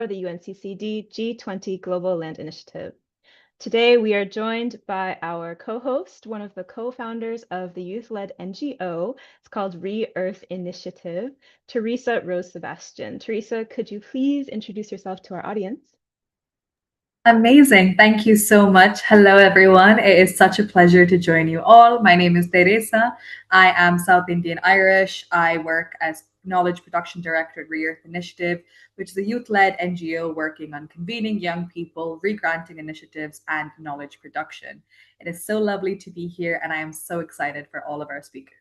for the UNCCD G20 Global Land Initiative. Today, we are joined by our co-host, one of the co-founders of the youth-led NGO. It's called Re-Earth Initiative, Teresa Rose Sebastian. Teresa, could you please introduce yourself to our audience? Amazing. Thank you so much. Hello, everyone. It is such a pleasure to join you all. My name is Teresa. I am South Indian Irish. I work as Knowledge Production Director at Re-Earth Initiative, which is a youth-led NGO working on convening young people, re-granting initiatives, and knowledge production. It is so lovely to be here, and I am so excited for all of our speakers.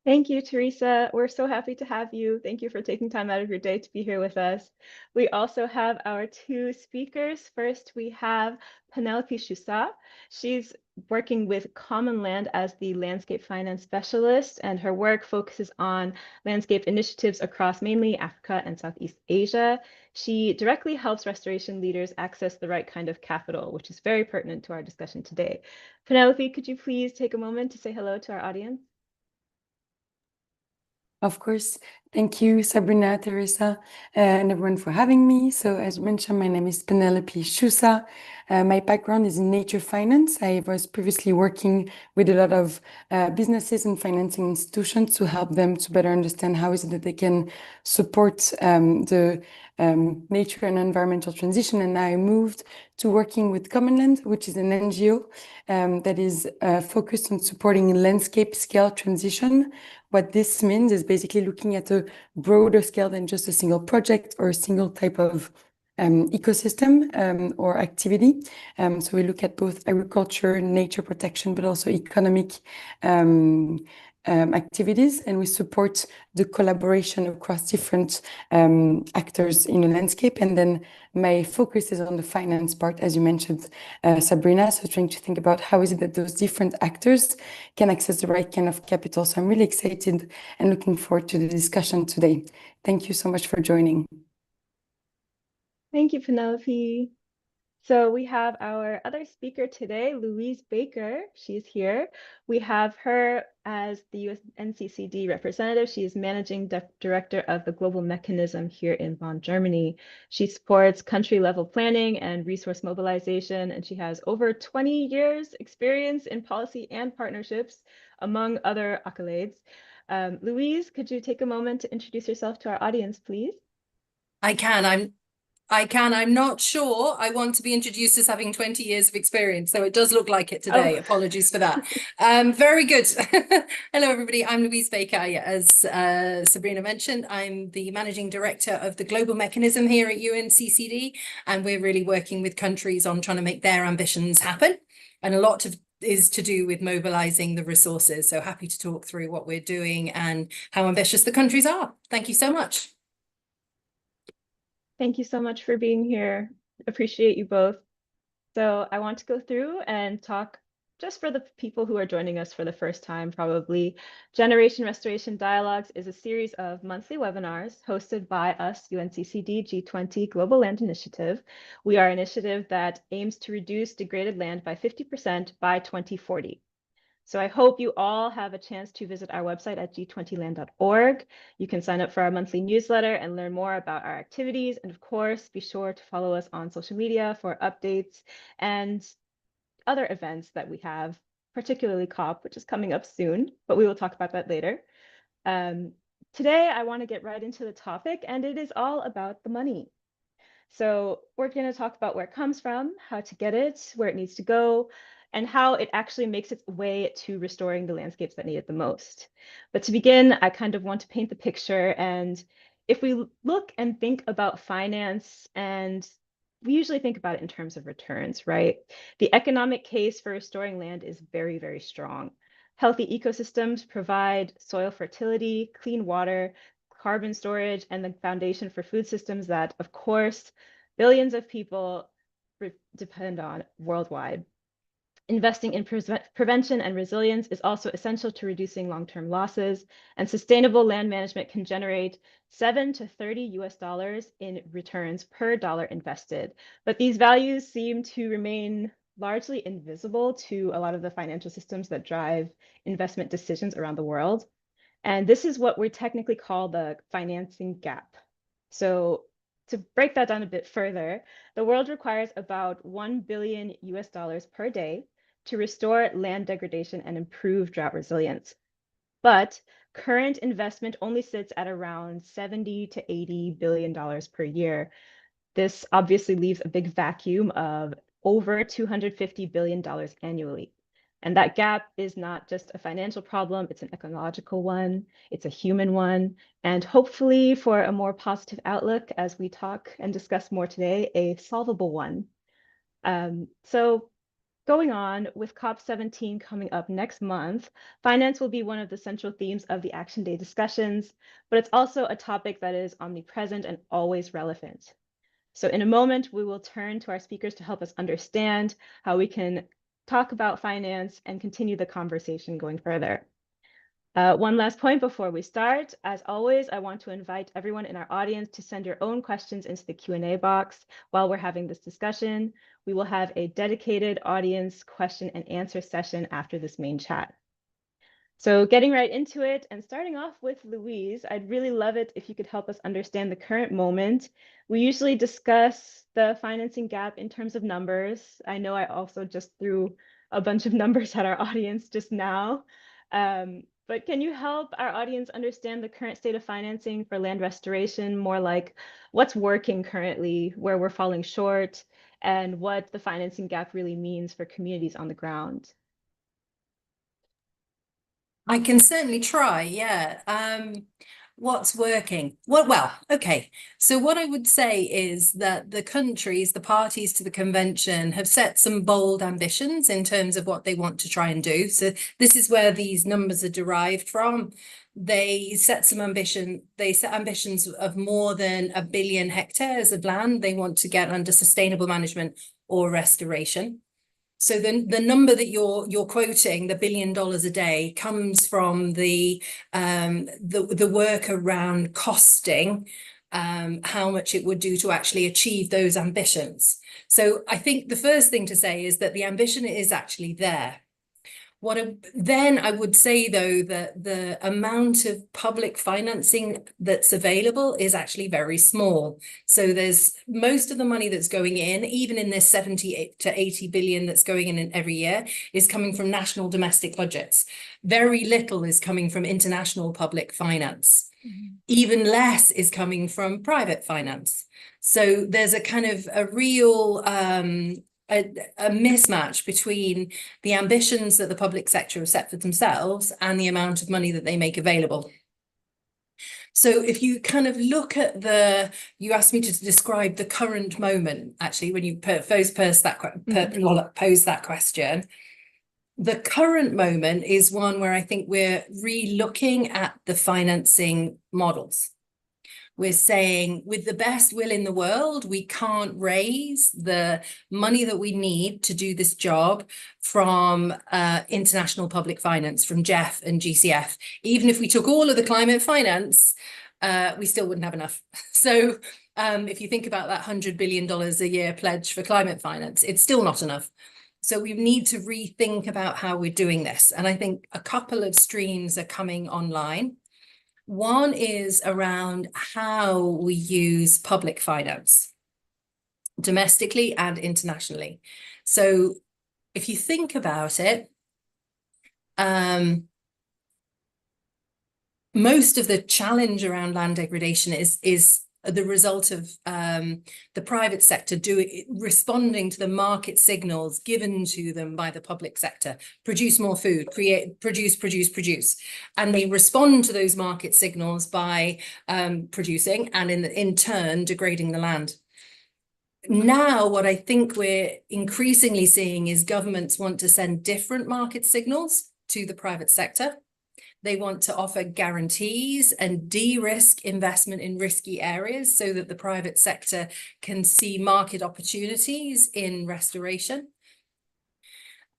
Thank you, Teresa. We're so happy to have you. Thank you for taking time out of your day to be here with us. We also have our two speakers. First, we have Pénélope Choussat. She's working with Commonland as the landscape finance specialist, and her work focuses on landscape initiatives across mainly Africa and Southeast Asia. She directly helps restoration leaders access the right kind of capital, which is very pertinent to our discussion today. Pénélope, could you please take a moment to say hello to our audience? Of course. Thank you, Sabrina, Teresa, and everyone for having me. So as mentioned, my name is Pénélope Choussat. My background is in nature finance. I was previously working with a lot of businesses and financing institutions to help them to better understand how is it that they can support the nature and environmental transition. And I moved to working with Commonland, which is an NGO that is focused on supporting landscape scale transition. What this means is basically looking at a broader scale than just a single project or a single type of ecosystem or activity. So we look at both agriculture, nature protection, but also economic activities, and we support the collaboration across different actors in the landscape. And then my focus is on the finance part, as you mentioned, Sabrina. So trying to think about how is it that those different actors can access the right kind of capital. So I'm really excited and looking forward to the discussion today. Thank you so much for joining. Thank you, Pénélope. So we have our other speaker today, Louise Baker. She's here. We have her as the UNCCD representative. She is managing director of the global mechanism here in Bonn, Germany. She supports country-level planning and resource mobilization, and she has over 20 years experience in policy and partnerships, among other accolades. Louise, could you take a moment to introduce yourself to our audience, please? I can. I'm not sure I want to be introduced as having 20 years of experience, so it does look like it today. Oh. Apologies for that. Very good. Hello, everybody. I'm Louise Baker. As Sabrina mentioned, I'm the managing director of the global mechanism here at UNCCD, and we're really working with countries on trying to make their ambitions happen. And a lot is to do with mobilizing the resources. So happy to talk through what we're doing and how ambitious the countries are. Thank you so much. Thank you so much for being here. Appreciate you both. So I want to go through and talk, just for the people who are joining us for the first time, probably. Generation Restoration Dialogues is a series of monthly webinars hosted by us, UNCCD G20 Global Land Initiative. We are an initiative that aims to reduce degraded land by 50% by 2040. So I hope you all have a chance to visit our website at g20land.org. You can sign up for our monthly newsletter and learn more about our activities. And of course, be sure to follow us on social media for updates and other events that we have, particularly COP, which is coming up soon, but we will talk about that later. Today, I want to get right into the topic, and it is all about the money. So we're going to talk about where it comes from, how to get it, where it needs to go, and how it actually makes its way to restoring the landscapes that need it the most. But to begin, I kind of want to paint the picture. And if we look and think about finance, and we usually think about it in terms of returns, right? The economic case for restoring land is very, very strong. Healthy ecosystems provide soil fertility, clean water, carbon storage, and the foundation for food systems that, of course, billions of people depend on worldwide. Investing in prevention and resilience is also essential to reducing long-term losses, and sustainable land management can generate $7 to $30 in returns per dollar invested. But these values seem to remain largely invisible to a lot of the financial systems that drive investment decisions around the world. And this is what we technically call the financing gap. So to break that down a bit further, the world requires about $1 billion per day to restore land degradation and improve drought resilience. But current investment only sits at around $70 to $80 billion per year. This obviously leaves a big vacuum of over $250 billion annually. And that gap is not just a financial problem, it's an ecological one, it's a human one, and hopefully for a more positive outlook as we talk and discuss more today, a solvable one. So going on with COP17 coming up next month, finance will be one of the central themes of the Action Day discussions, but it's also a topic that is omnipresent and always relevant. So in a moment, we will turn to our speakers to help us understand how we can talk about finance and continue the conversation going further. One last point before we start. As always, I want to invite everyone in our audience to send your own questions into the Q&A box while we're having this discussion. We will have a dedicated audience question and answer session after this main chat. So getting right into it and starting off with Louise, I'd really love it if you could help us understand the current moment. We usually discuss the financing gap in terms of numbers. I know I also just threw a bunch of numbers at our audience just now. But can you help our audience understand the current state of financing for land restoration, more like what's working currently, where we're falling short, and what the financing gap really means for communities on the ground? I can certainly try, yeah. What's working? Well, okay. So what I would say is that the countries, the parties to the convention have set some bold ambitions in terms of what they want to try and do. So this is where these numbers are derived from. They set ambitions of more than 1 billion hectares of land they want to get under sustainable management or restoration. So the number that you're quoting, the $1 billion a day, comes from the work around costing how much it would do to actually achieve those ambitions. So I think the first thing to say is that the ambition is actually there. Then I would say, though, that the amount of public financing that's available is actually very small. So there's most of the money that's going in, even in this 70 to 80 billion that's going in every year, is coming from national domestic budgets. Very little is coming from international public finance. Mm-hmm. Even less is coming from private finance. So there's a kind of a real a mismatch between the ambitions that the public sector have set for themselves and the amount of money that they make available. So if you kind of look at you asked me to describe the current moment, actually, when you pose that question. The current moment is one where I think we're re-looking at the financing models. We're saying, with the best will in the world, we can't raise the money that we need to do this job from international public finance, from GEF and GCF. Even if we took all of the climate finance, we still wouldn't have enough. So if you think about that $100 billion a year pledge for climate finance, it's still not enough. So we need to rethink about how we're doing this. And I think a couple of streams are coming online. One is around how we use public finance, domestically and internationally. So if you think about it, most of the challenge around land degradation is the result of the private sector responding to the market signals given to them by the public sector. Produce more food, produce. And they respond to those market signals by producing and in turn degrading the land. Now, what I think we're increasingly seeing is governments want to send different market signals to the private sector. They want to offer guarantees and de-risk investment in risky areas so that the private sector can see market opportunities in restoration.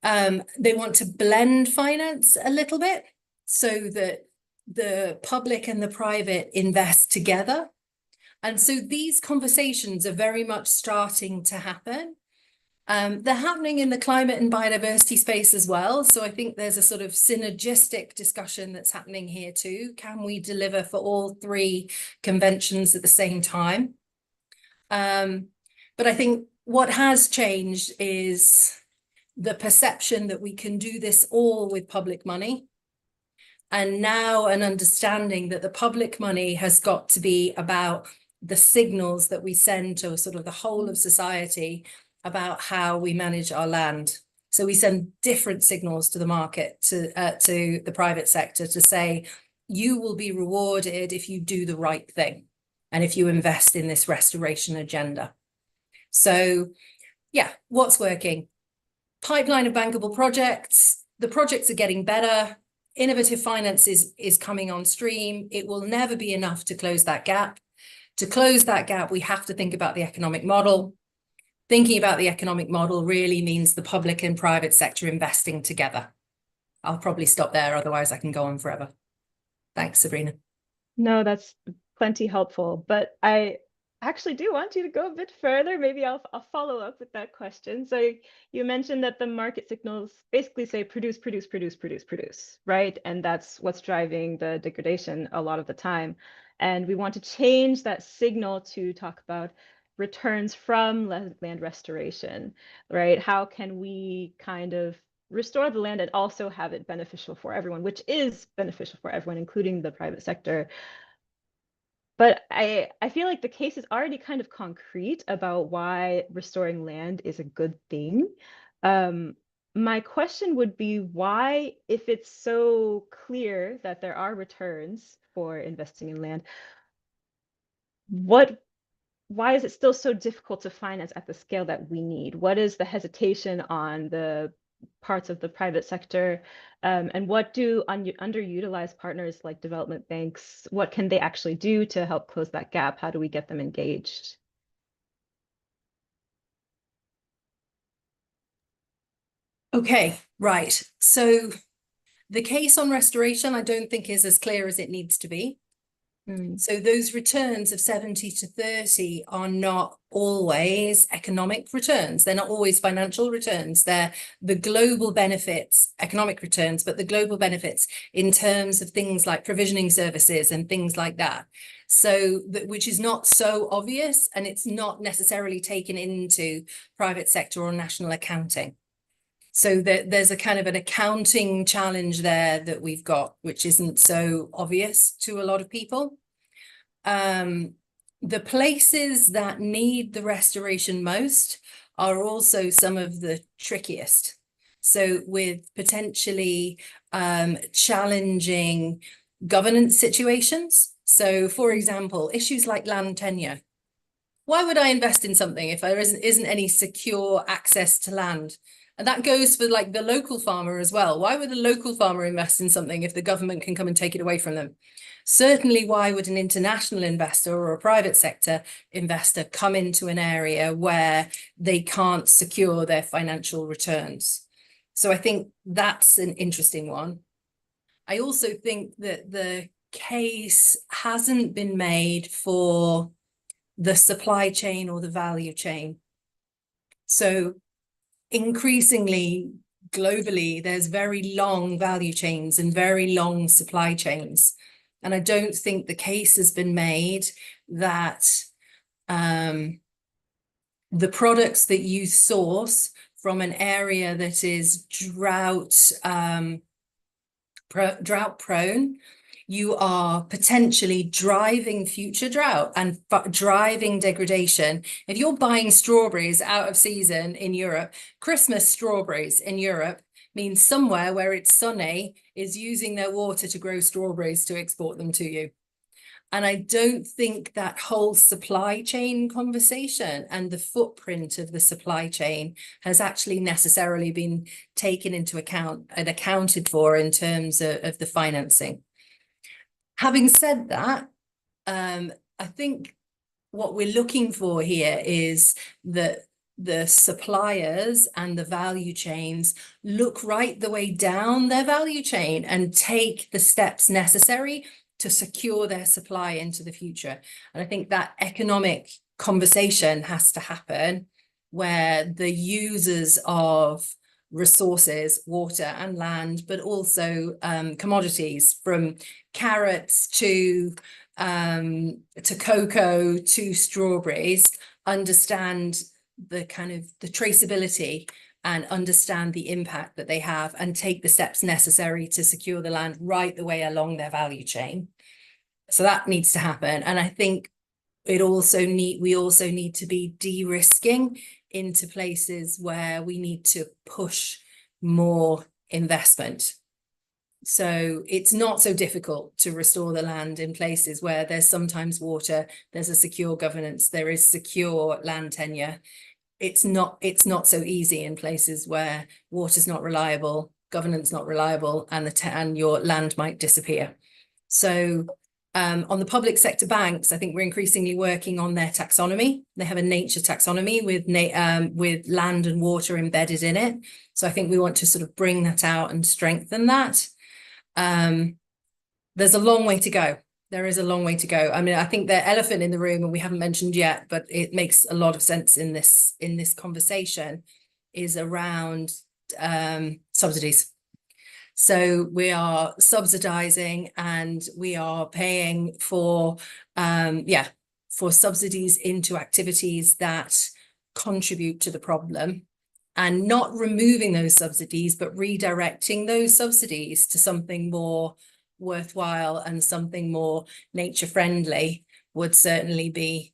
They want to blend finance a little bit so that the public and the private invest together. And so these conversations are very much starting to happen. They're happening in the climate and biodiversity space as well. So I think there's a sort of synergistic discussion that's happening here too. Can we deliver for all three conventions at the same time? But I think what has changed is the perception that we can do this all with public money. And now an understanding that the public money has got to be about the signals that we send to sort of the whole of society about how we manage our land. So we send different signals to the market, to the private sector, to say, you will be rewarded if you do the right thing and if you invest in this restoration agenda. So yeah, what's working? Pipeline of bankable projects. The projects are getting better. Innovative finance is coming on stream. It will never be enough to close that gap. To close that gap, we have to think about the economic model. Thinking about the economic model really means the public and private sector investing together. I'll probably stop there, otherwise I can go on forever. Thanks, Sabrina. No, that's plenty helpful, but I actually do want you to go a bit further. Maybe I'll follow up with that question. So you mentioned that the market signals basically say produce, produce, produce, produce, produce, right? And that's what's driving the degradation a lot of the time. And we want to change that signal to talk about returns from land restoration, right? How can we kind of restore the land and also have it beneficial for everyone, which is beneficial for everyone, including the private sector. But I feel like the case is already kind of concrete about why restoring land is a good thing. My question would be why, if it's so clear that there are returns for investing in land, why is it still so difficult to finance at the scale that we need? What is the hesitation on the parts of the private sector? And what do underutilized partners like development banks, what can they actually do to help close that gap? How do we get them engaged? Okay, right. So the case on restoration, I don't think is as clear as it needs to be. So those returns of 70 to 30 are not always economic returns. They're not always financial returns. They're the global benefits, economic returns, but the global benefits in terms of things like provisioning services and things like that. So which is not so obvious, and it's not necessarily taken into private sector or national accounting. So there's a kind of an accounting challenge there that we've got, which isn't so obvious to a lot of people. The places that need the restoration most are also some of the trickiest. So with potentially challenging governance situations. So for example, issues like land tenure. Why would I invest in something if there isn't any secure access to land? And that goes for like the local farmer as well. Why would a local farmer invest in something if the government can come and take it away from them? Certainly, why would an international investor or a private sector investor come into an area where they can't secure their financial returns? So I think that's an interesting one. I also think that the case hasn't been made for the supply chain or the value chain. So increasingly globally, there's very long value chains and very long supply chains. And I don't think the case has been made that the products that you source from an area that is drought prone, you are potentially driving future drought and driving degradation. If you're buying strawberries out of season in Europe, Christmas strawberries in Europe means somewhere where it's sunny is using their water to grow strawberries to export them to you. And I don't think that whole supply chain conversation and the footprint of the supply chain has actually necessarily been taken into account and accounted for in terms of the financing. Having said that, I think what we're looking for here is that the suppliers and the value chains look right the way down their value chain and take the steps necessary to secure their supply into the future. And I think that economic conversation has to happen where the users of resources, water and land, but also commodities, from carrots to cocoa to strawberries, understand the kind of the traceability and understand the impact that they have and take the steps necessary to secure the land right the way along their value chain. So that needs to happen. And I think we also need to be de-risking into places where we need to push more investment. So it's not so difficult to restore the land in places where there's sometimes water, there's a secure governance, there is secure land tenure. It's not so easy in places where water's not reliable, governance not reliable, and your land might disappear. So on the public sector banks, I think we're increasingly working on their taxonomy. They have a nature taxonomy with land and water embedded in it. So I think we want to sort of bring that out and strengthen that. There's a long way to go. There is a long way to go. I mean, I think the elephant in the room, and we haven't mentioned yet, but it makes a lot of sense in this conversation, is around subsidies. So we are subsidizing and we are paying for subsidies into activities that contribute to the problem, and not removing those subsidies, but redirecting those subsidies to something more worthwhile and something more nature friendly would certainly be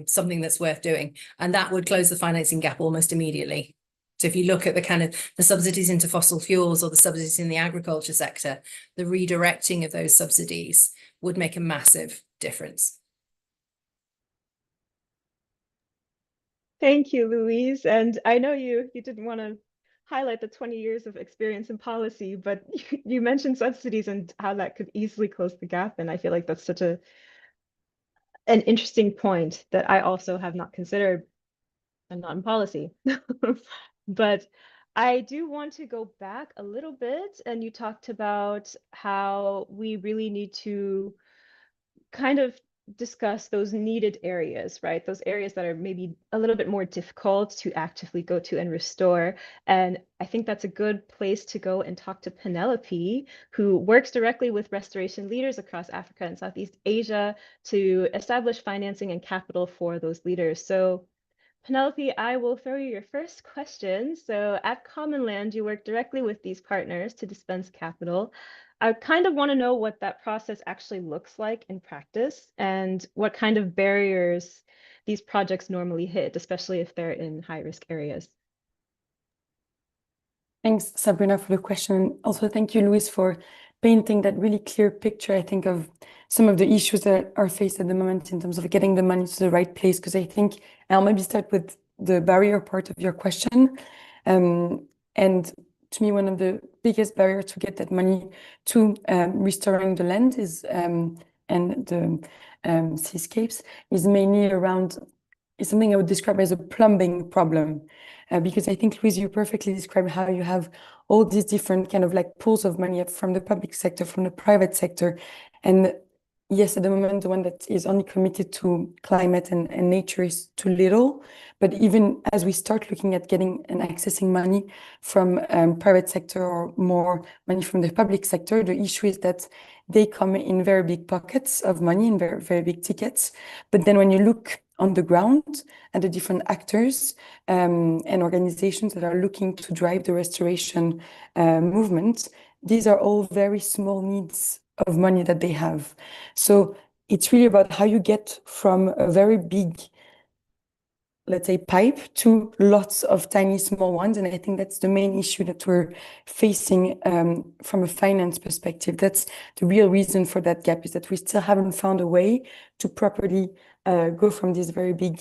something that's worth doing. And that would close the financing gap almost immediately. So if you look at the kind of the subsidies into fossil fuels or the subsidies in the agriculture sector, the redirecting of those subsidies would make a massive difference. Thank you, Louise. And I know you didn't want to highlight the 20 years of experience in policy, but you mentioned subsidies and how that could easily close the gap. And I feel like that's such an interesting point that I also have not considered. I'm not in policy. But I do want to go back a little bit, and you talked about how we really need to kind of discuss those needed areas, right? Those areas that are maybe a little bit more difficult to actively go to and restore. And I think that's a good place to go and talk to Pénélope, who works directly with restoration leaders across Africa and Southeast Asia to establish financing and capital for those leaders. So Pénélope, I will throw you your first question. So at Commonland, you work directly with these partners to dispense capital. I kind of want to know what that process actually looks like in practice and what kind of barriers these projects normally hit, especially if they're in high-risk areas. Thanks, Sabrina, for the question. Also, thank you, Louise, for painting that really clear picture, I think, of some of the issues that are faced at the moment in terms of getting the money to the right place. Because I think I'll maybe start with the barrier part of your question. And to me, one of the biggest barriers to get that money to restoring the land is and the seascapes is mainly around something I would describe as a plumbing problem. Because I think, Louise, you perfectly described how you have all these different kind of like pools of money from the public sector, from the private sector. And yes, at the moment, the one that is only committed to climate and nature is too little. But even as we start looking at getting and accessing money from private sector or more money from the public sector, the issue is that they come in very big pockets of money in very, very big tickets. But then when you look on the ground and the different actors and organizations that are looking to drive the restoration movement, these are all very small needs of money that they have. So it's really about how you get from a very big, let's say, pipe to lots of tiny small ones. And I think that's the main issue that we're facing from a finance perspective. That's the real reason for that gap, is that we still haven't found a way to properly go from these very big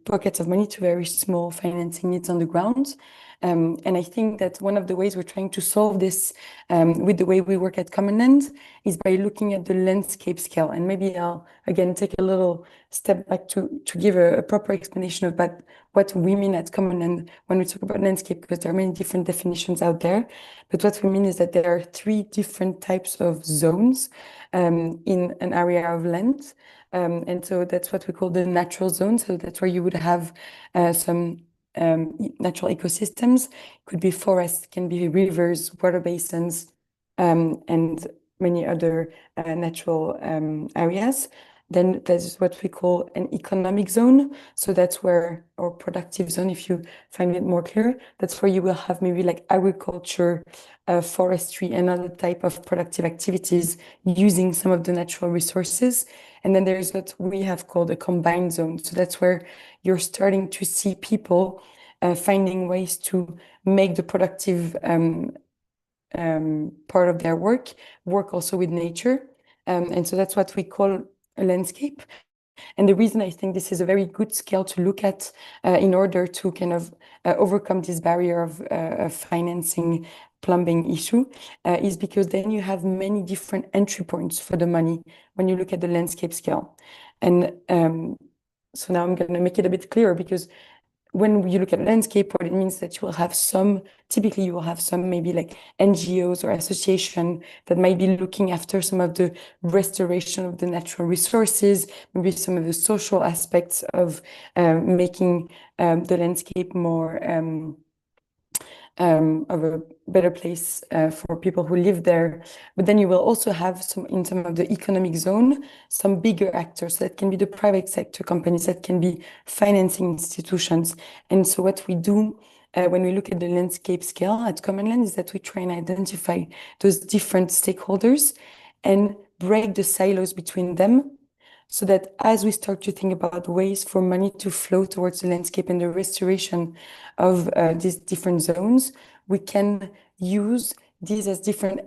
pockets of money to very small financing needs on the ground. And I think that one of the ways we're trying to solve this with the way we work at Commonland is by looking at the landscape scale. And maybe I'll, again, take a little step back to give a proper explanation about what we mean at Commonland when we talk about landscape, because there are many different definitions out there. But what we mean is that there are 3 different types of zones in an area of land. And so that's what we call the natural zone. So that's where you would have some natural ecosystems. Could be forests, can be rivers, water basins, and many other natural areas. Then there's what we call an economic zone. So that's where, or productive zone, if you find it more clear, that's where you will have maybe like agriculture, forestry, and other type of productive activities using some of the natural resources. And then there's what we have called a combined zone. So that's where you're starting to see people finding ways to make the productive part of their work also with nature. And so that's what we call a landscape. And the reason I think this is a very good scale to look at in order to kind of overcome this barrier of financing plumbing issue is because then you have many different entry points for the money when you look at the landscape scale. And so now I'm going to make it a bit clearer, because when you look at landscape, what it means that you will have some, typically you will have some maybe like NGOs or association that might be looking after some of the restoration of the natural resources, maybe some of the social aspects of making the landscape more of a better place for people who live there. But then you will also have some, in some of the economic zone, some bigger actors that can be the private sector companies, that can be financing institutions. And so what we do when we look at the landscape scale at Commonland is that we try and identify those different stakeholders and break the silos between them, so that as we start to think about ways for money to flow towards the landscape and the restoration of these different zones, we can use these as different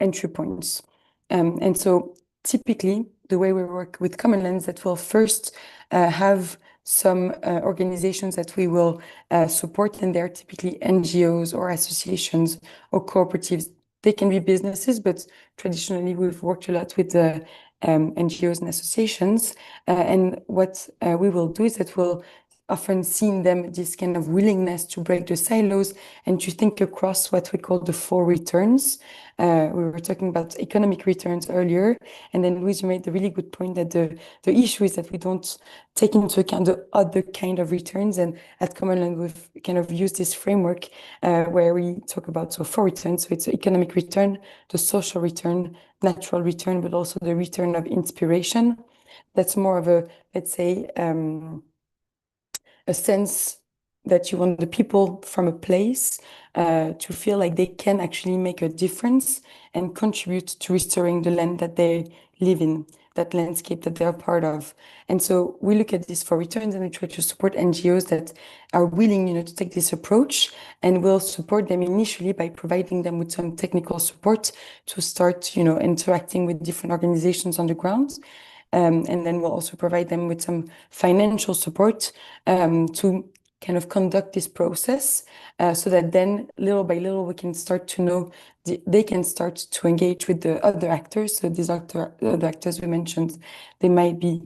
entry points. And so typically the way we work with Commonlands, that will first have some organizations that we will support, and they're typically NGOs or associations or cooperatives. They can be businesses, but traditionally we've worked a lot with the NGOs and associations. And what we will do is that we'll often see in them this kind of willingness to break the silos and to think across what we call the four returns. We were talking about economic returns earlier, and then Louise made the really good point that the issue is that we don't take into account the other kind of returns. And at Commonland, we've kind of used this framework where we talk about four returns. So it's the economic return, the social return, natural return, but also the return of inspiration. That's more of a, let's say, a sense that you want the people from a place to feel like they can actually make a difference and contribute to restoring the land that they live in, that landscape that they're part of. And so we look at this for returns, and we try to support NGOs that are willing, to take this approach, and we'll support them initially by providing them with some technical support to start, interacting with different organizations on the ground. And then we'll also provide them with some financial support to kind of conduct this process so that then little by little we can start to know, they can start to engage with the other actors. So these other actors we mentioned, they might be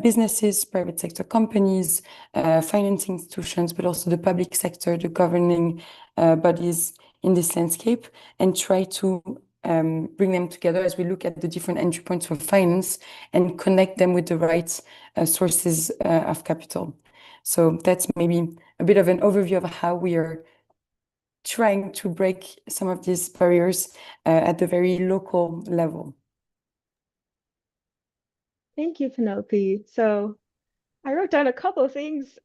businesses, private sector companies, financing institutions, but also the public sector, the governing bodies in this landscape, and try to bring them together as we look at the different entry points for finance and connect them with the right sources of capital. So that's maybe a bit of an overview of how we are trying to break some of these barriers at the very local level. Thank you, Penelope. So I wrote down a couple of things.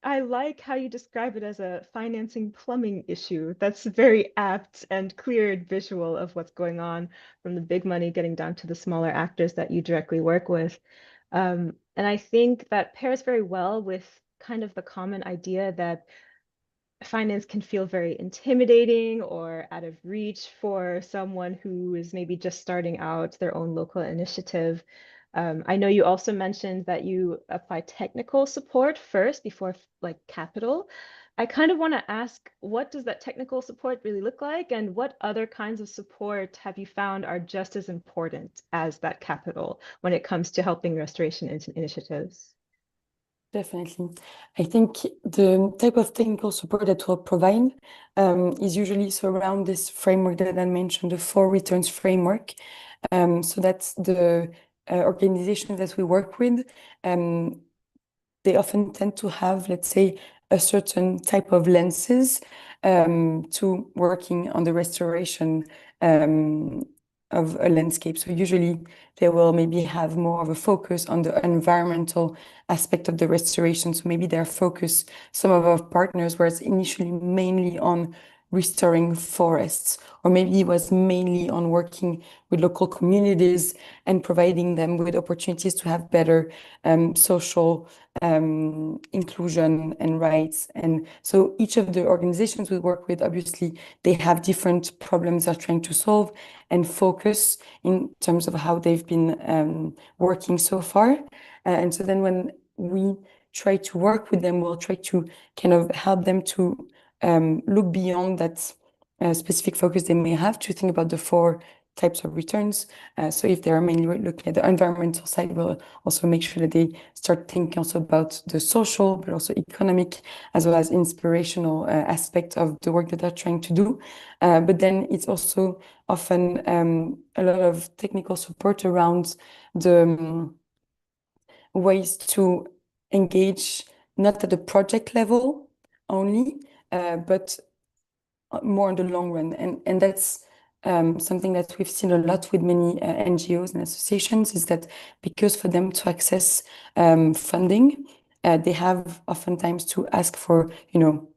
I like how you describe it as a financing plumbing issue. That's very apt and clear and visual of what's going on, from the big money getting down to the smaller actors that you directly work with. And I think that pairs very well with kind of the common idea that finance can feel very intimidating or out of reach for someone who is maybe just starting out their own local initiative. I know you also mentioned that you apply technical support first before like capital. I kind of want to ask, what does that technical support really look like, and what other kinds of support have you found are just as important as that capital when it comes to helping restoration initiatives? Definitely. I think the type of technical support that we'll provide is usually around this framework that I mentioned, the four returns framework. So that's the organizations that we work with, they often tend to have, let's say, a certain type of lenses to working on the restoration of a landscape. So usually they will maybe have more of a focus on the environmental aspect of the restoration. So maybe their focus, some of our partners, was initially mainly on restoring forests, or maybe it was mainly on working with local communities and providing them with opportunities to have better social inclusion and rights. And so each of the organizations we work with, obviously, they have different problems they're trying to solve and focus in terms of how they've been working so far. And so then when we try to work with them, we'll try to kind of help them to look beyond that specific focus they may have, to think about the 4 types of returns. So if they're mainly looking at the environmental side, we'll also make sure that they start thinking also about the social, but also economic, as well as inspirational aspect of the work that they're trying to do. But then it's also often a lot of technical support around the ways to engage, not at the project level only, but more in the long run. And that's something that we've seen a lot with many NGOs and associations, is that because for them to access funding, they have oftentimes to ask for, to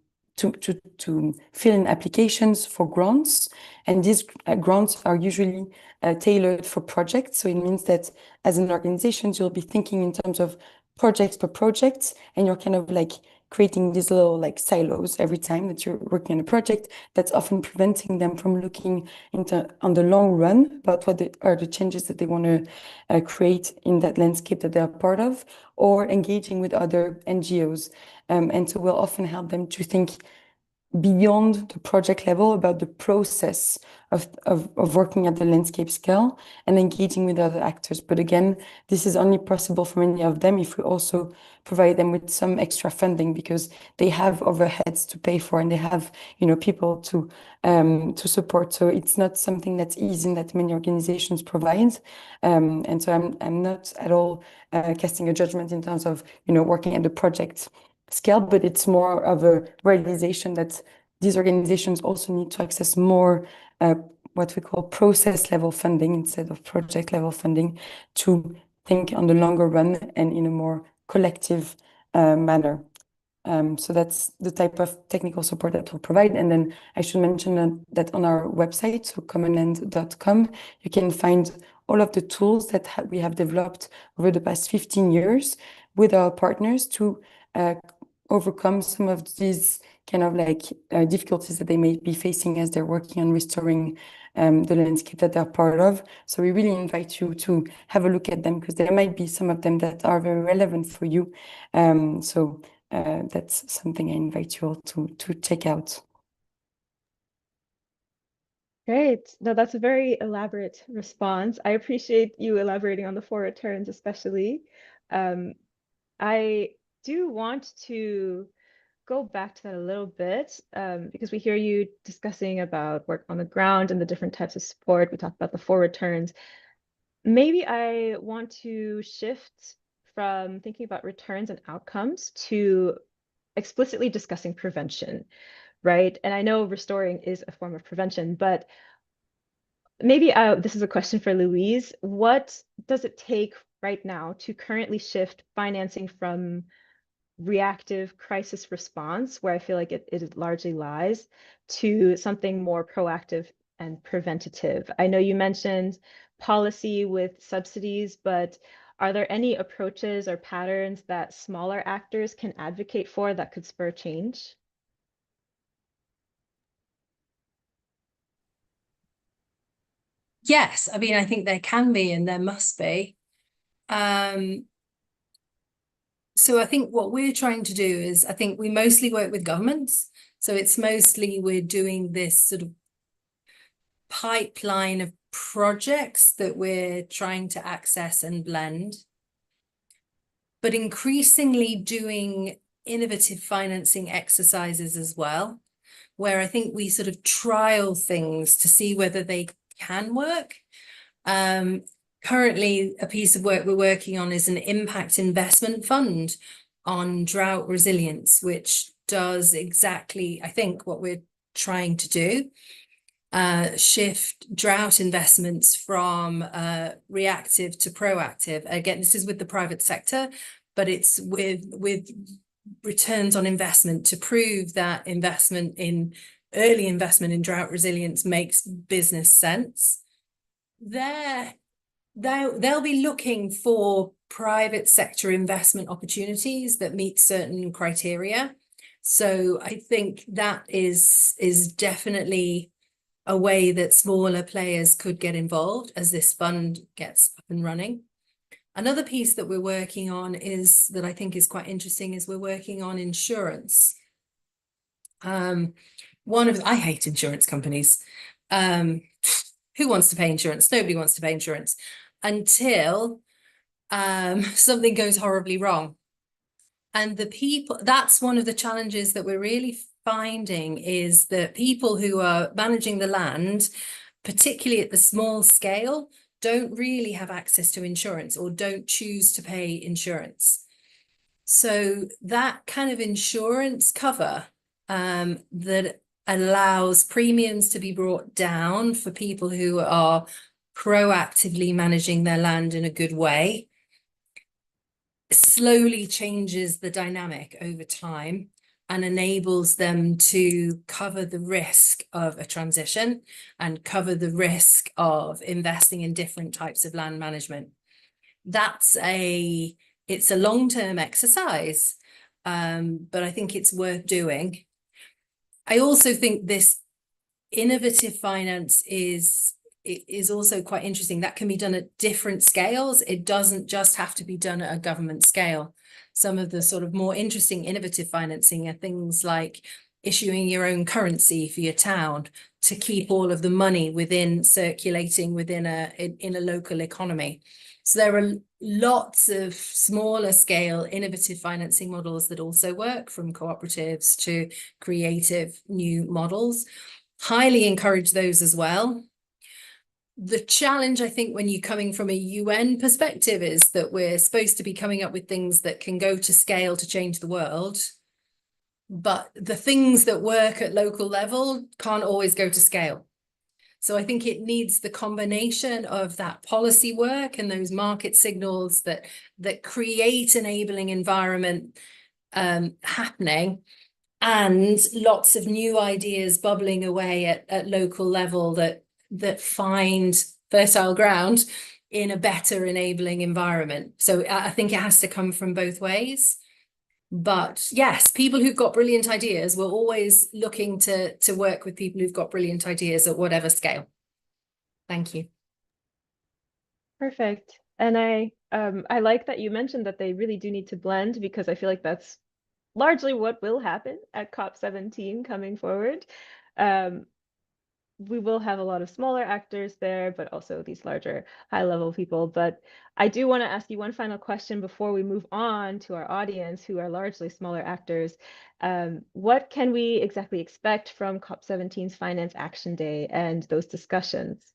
fill in applications for grants. And these grants are usually tailored for projects. So it means that as an organization, you'll be thinking in terms of projects per project, and you're kind of like creating these little like silos every time that you're working on a project. That's often preventing them from looking into on the long run about what are the changes that they want to create in that landscape that they are part of, or engaging with other NGOs. And so we'll often help them to think beyond the project level about the process of working at the landscape scale and engaging with other actors. But again, this is only possible for many of them if we also provide them with some extra funding, because they have overheads to pay for and they have, people to support. So it's not something that's easy and that many organizations provide. And so I'm not at all casting a judgment in terms of, working at the project scale, but it's more of a realization that these organizations also need to access more what we call process level funding instead of project level funding, to think on the longer run and in a more collective manner. So that's the type of technical support that we'll provide. And then I should mention that on our website, so commonland.com, you can find all of the tools that we have developed over the past 15 years with our partners to overcome some of these kind of like difficulties that they may be facing as they're working on restoring the landscape that they're part of. So we really invite you to have a look at them, because there might be some of them that are very relevant for you. So that's something I invite you all to check out. Great. No, that's a very elaborate response. I appreciate you elaborating on the 4 returns, especially. I do want to go back to that a little bit, because we hear you discussing about work on the ground and the different types of support. We talked about the 4 returns. Maybe I want to shift from thinking about returns and outcomes to explicitly discussing prevention, right? And I know restoring is a form of prevention, but maybe this is a question for Louise. What does it take right now to currently shift financing from reactive crisis response, where I feel like it largely lies, to something more proactive and preventative? I know you mentioned policy with subsidies, but are there any approaches or patterns that smaller actors can advocate for that could spur change? Yes, I mean, I think there can be and there must be. So I think what we're trying to do is, I think we mostly work with governments. So it's mostly we're doing this sort of pipeline of projects that we're trying to access and blend, but increasingly doing innovative financing exercises as well, where I think we sort of trial things to see whether they can work. currently a piece of work we're working on is an impact investment fund on drought resilience, which does exactly, I think, what we're trying to do. Shift drought investments from reactive to proactive. Again, this is with the private sector, but it's with returns on investment to prove that early investment in drought resilience makes business sense. They'll be looking for private sector investment opportunities that meet certain criteria. So I think that is definitely a way that smaller players could get involved as this fund gets up and running. Another piece that we're working on that I think is quite interesting is we're working on insurance. I hate insurance companies. Who wants to pay insurance? Nobody wants to pay insurance until something goes horribly wrong. And that's one of the challenges that we're really finding, is that people who are managing the land, particularly at the small scale, don't really have access to insurance or don't choose to pay insurance. So that kind of insurance cover that allows premiums to be brought down for people who are proactively managing their land in a good way slowly changes the dynamic over time and enables them to cover the risk of a transition and cover the risk of investing in different types of land management. It's a long-term exercise, but I think it's worth doing. I also think this innovative finance is also quite interesting. That can be done at different scales. It doesn't just have to be done at a government scale. Some of the sort of more interesting innovative financing are things like issuing your own currency for your town to keep all of the money circulating within a local economy. So there are lots of smaller scale innovative financing models that also work, from cooperatives to creative new models. Highly encourage those as well. The challenge, I think, when you're coming from a UN perspective, is that we're supposed to be coming up with things that can go to scale to change the world. But the things that work at local level can't always go to scale. So I think it needs the combination of that policy work and those market signals that create enabling environment happening, and lots of new ideas bubbling away at local level that find fertile ground in a better enabling environment. So I think it has to come from both ways. But yes, people who've got brilliant ideas, we're always looking to work with people who've got brilliant ideas at whatever scale. Thank you. Perfect. And I like that you mentioned that they really do need to blend, because I feel like that's largely what will happen at COP17 coming forward. We will have a lot of smaller actors there, but also these larger high-level people. But I do want to ask you one final question before we move on to our audience, who are largely smaller actors. What can we exactly expect from COP17's Finance Action Day and those discussions?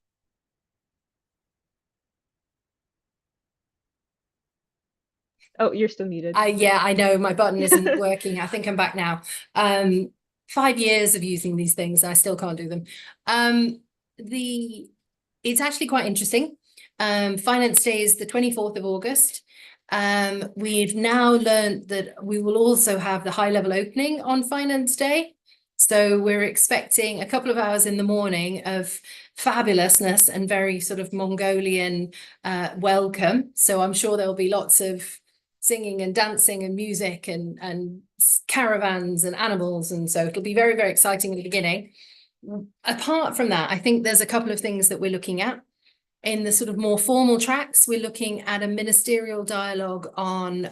Oh, you're still muted. Yeah, I know my button isn't working. I think I'm back now. 5 years of using these things, I still can't do them. It's actually quite interesting. Finance Day is the 24th of August. We've now learned that we will also have the high-level opening on Finance Day. So we're expecting a couple of hours in the morning of fabulousness and very sort of Mongolian welcome. So I'm sure there'll be lots of singing and dancing and music and caravans and animals. And so it'll be very, very exciting at the beginning. Apart from that, I think there's a couple of things that we're looking at. In the sort of more formal tracks, we're looking at a ministerial dialogue on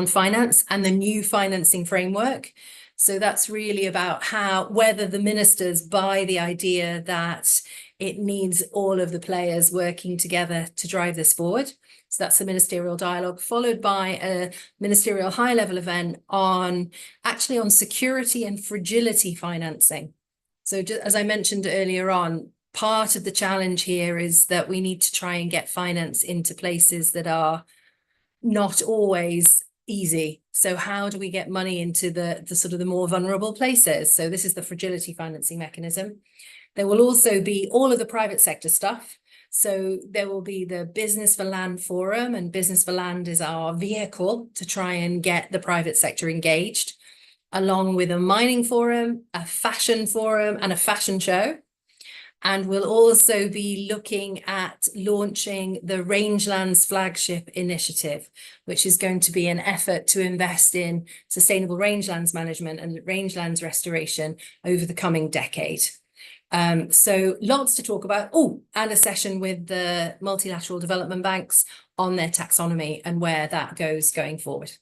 finance and the new financing framework. So that's really about whether the ministers buy the idea that it needs all of the players working together to drive this forward. So that's the ministerial dialogue, followed by a ministerial high-level event on security and fragility financing. So just, as I mentioned earlier on, part of the challenge here is that we need to try and get finance into places that are not always easy. So how do we get money into the sort of the more vulnerable places? So this is the fragility financing mechanism. There will also be all of the private sector stuff. So there will be the Business for Land Forum, and Business for Land is our vehicle to try and get the private sector engaged, along with a mining forum, a fashion forum, and a fashion show. And we'll also be looking at launching the Rangelands Flagship Initiative, which is going to be an effort to invest in sustainable rangelands management and rangelands restoration over the coming decade. So lots to talk about. Oh, and a session with the multilateral development banks on their taxonomy and where that goes going forward.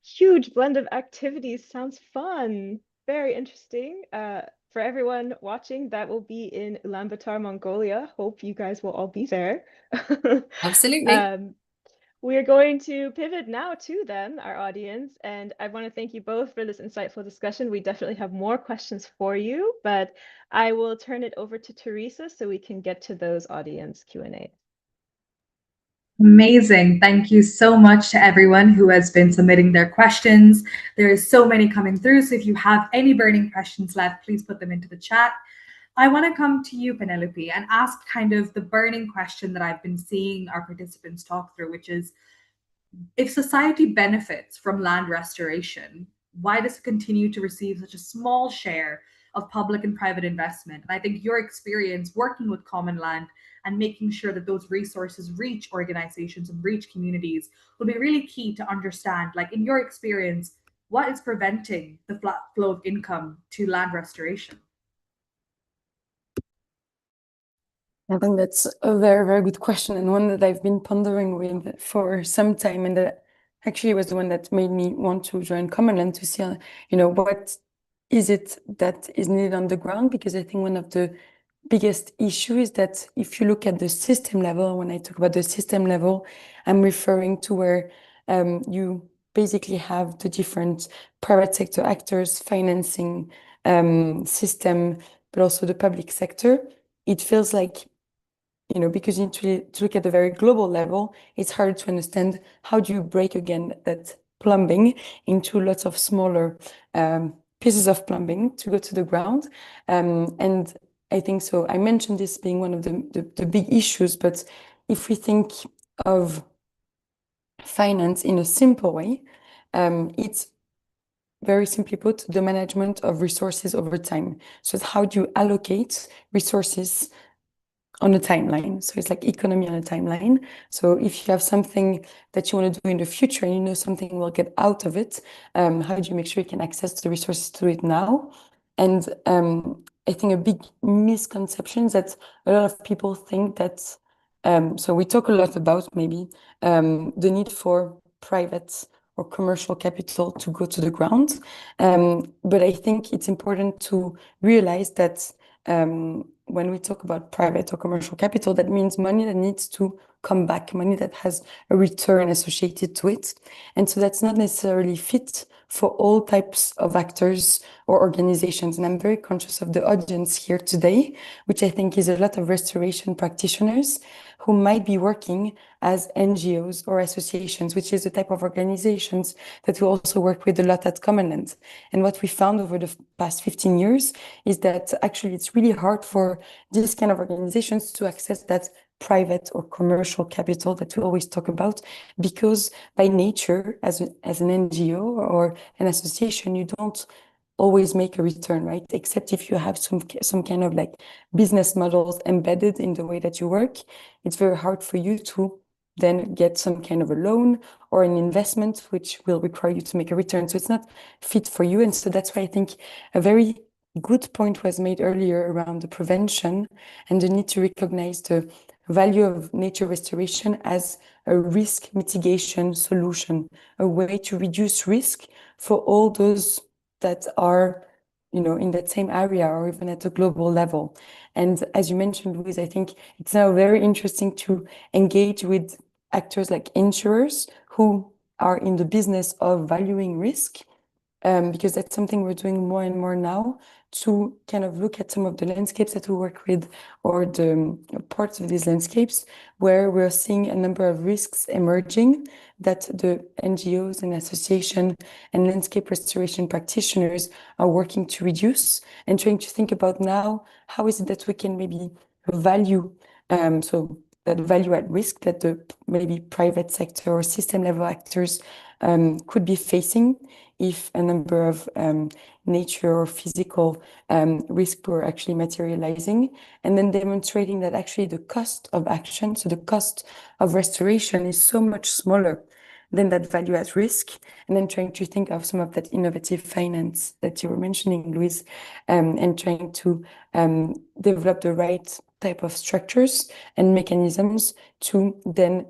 Huge blend of activities. Sounds fun. Very interesting. For everyone watching, that will be in Ulaanbaatar, Mongolia. Hope you guys will all be there. Absolutely. We are going to pivot now to then our audience, and I want to thank you both for this insightful discussion. We definitely have more questions for you, but I will turn it over to Teresa so we can get to those audience Q&A. Amazing. Thank you so much to everyone who has been submitting their questions. There is so many coming through. So if you have any burning questions left, please put them into the chat. I want to come to you, Penelope, and ask kind of the burning question that I've been seeing our participants talk through, which is, if society benefits from land restoration, why does it continue to receive such a small share of public and private investment? And I think your experience working with Commonland and making sure that those resources reach organizations and reach communities will be really key to understand, like in your experience, what is preventing the flat flow of income to land restoration? I think that's a very, very good question, and one that I've been pondering with for some time, and that actually was the one that made me want to join Commonland to see, what is it that is needed on the ground? Because I think one of the biggest issue is that if you look at the system level, when I talk about the system level, I'm referring to where you basically have the different private sector actors financing system, but also the public sector. It feels like, because you need to look at the very global level, it's hard to understand how do you break again that plumbing into lots of smaller pieces of plumbing to go to the ground. And I think so. I mentioned this being one of the big issues, but if we think of finance in a simple way, it's very simply put, the management of resources over time. So it's how do you allocate resources on a timeline. So it's like economy on a timeline. So if you have something that you want to do in the future and you know something will get out of it, how do you make sure you can access the resources to do it now? And I think a big misconception is that a lot of people think that, so we talk a lot about maybe the need for private or commercial capital to go to the ground. But I think it's important to realize that when we talk about private or commercial capital, that means money that needs to come back, money that has a return associated to it. And so that's not necessarily fit for all types of actors or organizations. And I'm very conscious of the audience here today, which I think is a lot of restoration practitioners who might be working as NGOs or associations, which is the type of organizations that we also work with a lot at Commonland. And what we found over the past 15 years is that actually it's really hard for these kind of organizations to access that private or commercial capital that we always talk about, because by nature, as an NGO or an association, you don't always make a return, right? Except if you have some kind of like business models embedded in the way that you work, it's very hard for you to then get some kind of a loan or an investment which will require you to make a return. So it's not fit for you. And so that's why I think a very good point was made earlier around the prevention and the need to recognize the value of nature restoration as a risk mitigation solution, a way to reduce risk for all those that are, in that same area or even at a global level. And as you mentioned, Louise, I think it's now very interesting to engage with actors like insurers who are in the business of valuing risk, because that's something we're doing more and more now, to kind of look at some of the landscapes that we work with, or the parts of these landscapes where we're seeing a number of risks emerging that the NGOs and association and landscape restoration practitioners are working to reduce, and trying to think about now, how is it that we can maybe value, so that value at risk that the maybe private sector or system level actors could be facing if a number of nature or physical risks were actually materializing, and then demonstrating that actually the cost of action, so the cost of restoration, is so much smaller than that value at risk, and then trying to think of some of that innovative finance that you were mentioning, Louise, and trying to develop the right type of structures and mechanisms to then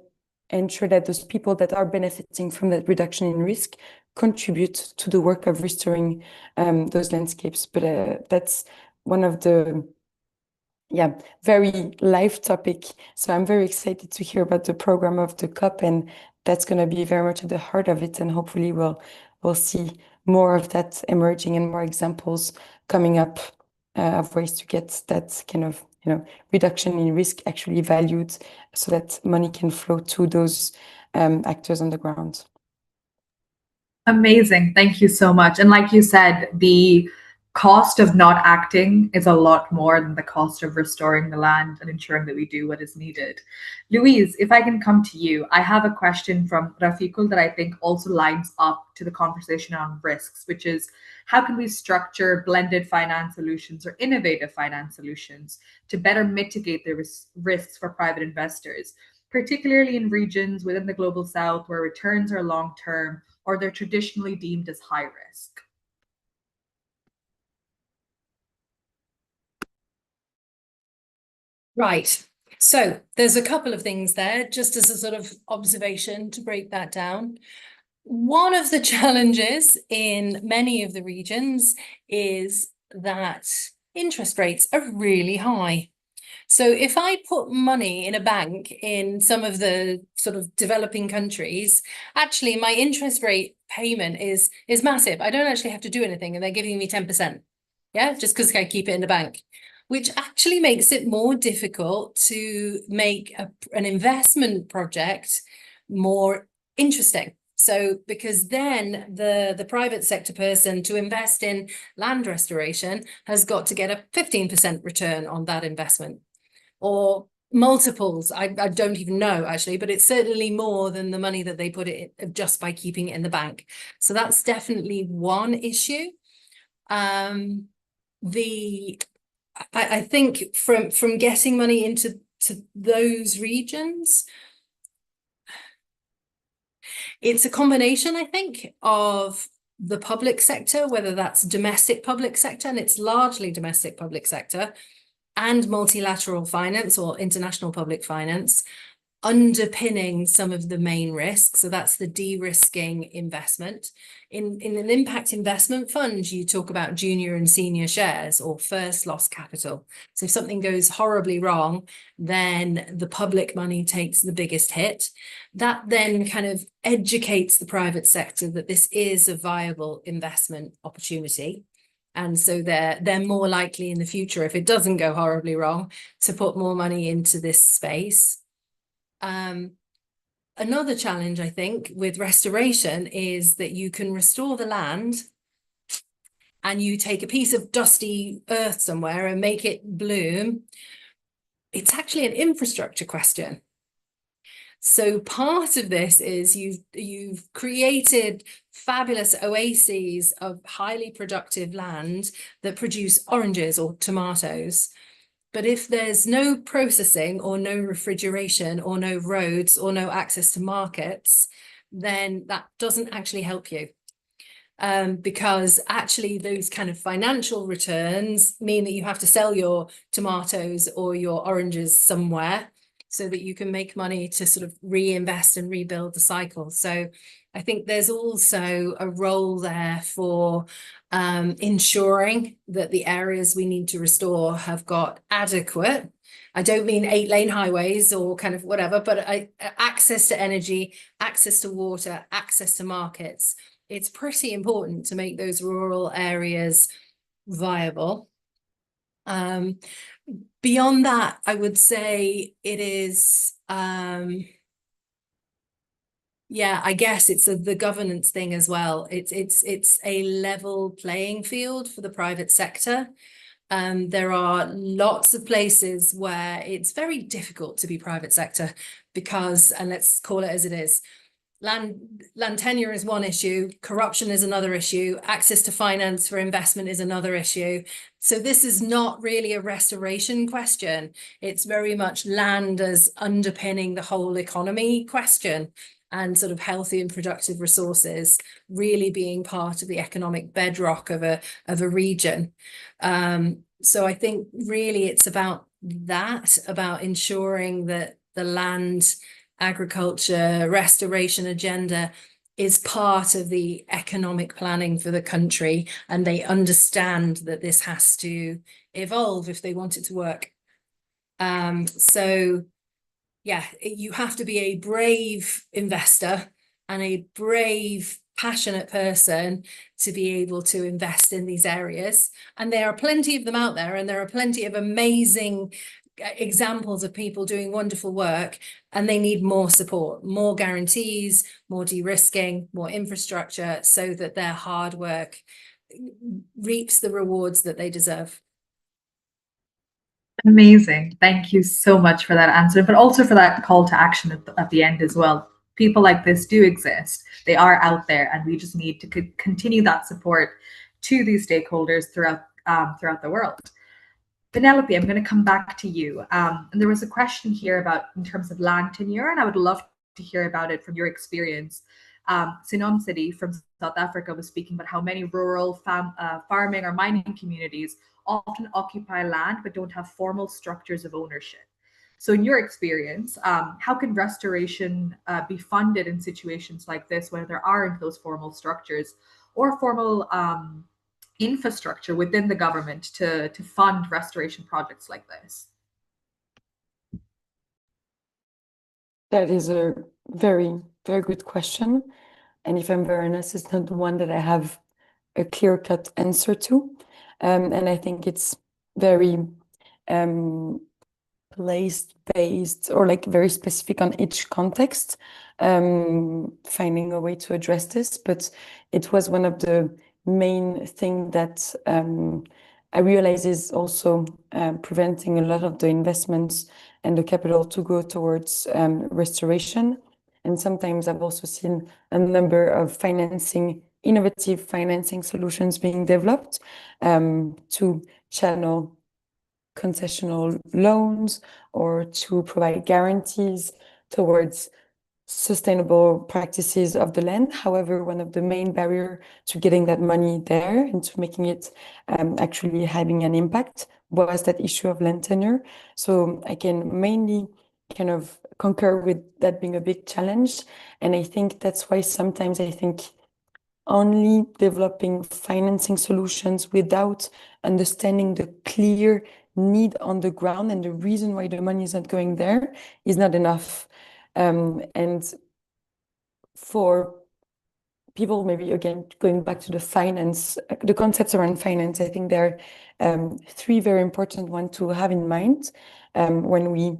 ensure that those people that are benefiting from that reduction in risk contribute to the work of restoring those landscapes. But that's one of the very live topic. So I'm very excited to hear about the program of the COP, and that's going to be very much at the heart of it. And hopefully we'll see more of that emerging and more examples coming up of ways to get that kind of reduction in risk actually valued, so that money can flow to those actors on the ground. Amazing. Thank you so much. And like you said, the cost of not acting is a lot more than the cost of restoring the land and ensuring that we do what is needed. Louise, if I can come to you, I have a question from Rafiqul that I think also lines up to the conversation on risks, which is, how can we structure blended finance solutions or innovative finance solutions to better mitigate the risks for private investors, particularly in regions within the global south where returns are long-term or they're traditionally deemed as high risk? Right. So there's a couple of things there, just as a sort of observation to break that down. One of the challenges in many of the regions is that interest rates are really high. So if I put money in a bank in some of the sort of developing countries, actually my interest rate payment is massive. I don't actually have to do anything, and they're giving me 10%. Yeah, just because I keep it in the bank, which actually makes it more difficult to make an investment project more interesting. So because then the private sector person to invest in land restoration has got to get a 15% return on that investment, or multiples. I don't even know actually, but it's certainly more than the money that they put it in just by keeping it in the bank. So that's definitely one issue. I think from getting money into those regions, it's a combination, I think, of the public sector, whether that's domestic public sector, and it's largely domestic public sector, and multilateral finance or international public finance, underpinning some of the main risks. So that's the de-risking investment. In an impact investment fund, you talk about junior and senior shares or first loss capital. So if something goes horribly wrong, then the public money takes the biggest hit. That then kind of educates the private sector that this is a viable investment opportunity. And so they're more likely in the future, if it doesn't go horribly wrong, to put more money into this space. Another challenge, I think, with restoration is that you can restore the land and you take a piece of dusty earth somewhere and make it bloom. It's actually an infrastructure question. So part of this is you've created fabulous oases of highly productive land that produce oranges or tomatoes. But if there's no processing or no refrigeration or no roads or no access to markets, then that doesn't actually help you. Because actually those kind of financial returns mean that you have to sell your tomatoes or your oranges somewhere so that you can make money to sort of reinvest and rebuild the cycle. So I think there's also a role there for ensuring that the areas we need to restore have got adequate, I don't mean 8-lane highways or kind of whatever, but access to energy, access to water, access to markets. It's pretty important to make those rural areas viable. Beyond that, I would say it is, yeah, I guess it's the governance thing as well. It's a level playing field for the private sector. There are lots of places where it's very difficult to be private sector because, and let's call it as it is, land tenure is one issue, corruption is another issue, access to finance for investment is another issue. So this is not really a restoration question. It's very much land as underpinning the whole economy question, and sort of healthy and productive resources really being part of the economic bedrock of a region. So I think really it's about that, about ensuring that the land, agriculture, restoration agenda is part of the economic planning for the country, and they understand that this has to evolve if they want it to work. So yeah, you have to be a brave investor and a brave, passionate person to be able to invest in these areas. And there are plenty of them out there, and there are plenty of amazing examples of people doing wonderful work, and they need more support, more guarantees, more de-risking, more infrastructure, so that their hard work reaps the rewards that they deserve. Amazing. Thank you so much for that answer, but also for that call to action at the end as well. People like this do exist. They are out there, and we just need to continue that support to these stakeholders throughout the world. Penelope, I'm going to come back to you. And there was a question here about in terms of land tenure, and I would love to hear about it from your experience. Sinomsidi from South Africa was speaking about how many rural farming or mining communities often occupy land but don't have formal structures of ownership. So in your experience, how can restoration be funded in situations like this where there aren't those formal structures or formal infrastructure within the government to fund restoration projects like this? That is a very, very good question. And if I'm very honest, it's not the one that I have a clear-cut answer to. And I think it's very place-based or like very specific on each context, finding a way to address this. But it was one of the main thing that I realize is also preventing a lot of the investments and the capital to go towards restoration. And sometimes I've also seen a number of innovative financing solutions being developed to channel concessional loans or to provide guarantees towards sustainable practices of the land. However, one of the main barriers to getting that money there and to making it actually having an impact was that issue of land tenure. So I can mainly kind of concur with that being a big challenge. And I think that's why sometimes I think only developing financing solutions without understanding the clear need on the ground and the reason why the money is not going there is not enough. And for people, maybe again, going back to the concepts around finance, I think there are three very important ones to have in mind when we